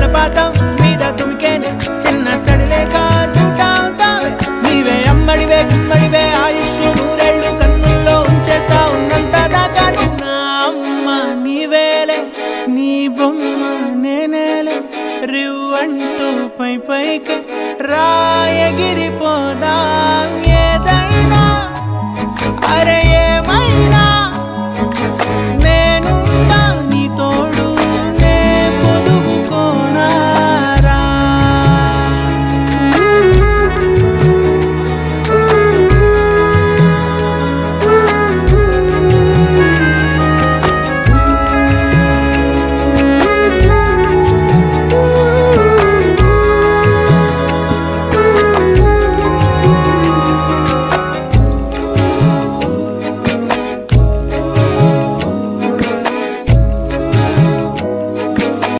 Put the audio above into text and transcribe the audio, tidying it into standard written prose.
జలపాతం మీద తుమికేనే చిన్న సడిలేక చూటావుతావే నీవే అమ్మడివే గుమ్మడివే ఆయుష్ నూరేళ్ళు కన్నుల్లో ఉంచేస్తా ఉన్నంత దాకా నా అమ్మ నీవేలే నీ బొమ్మ నేనేలే రివ్వంటూ పై పైకి రాయగిరిపోదాం ఏదైనా అరే ఏమైనా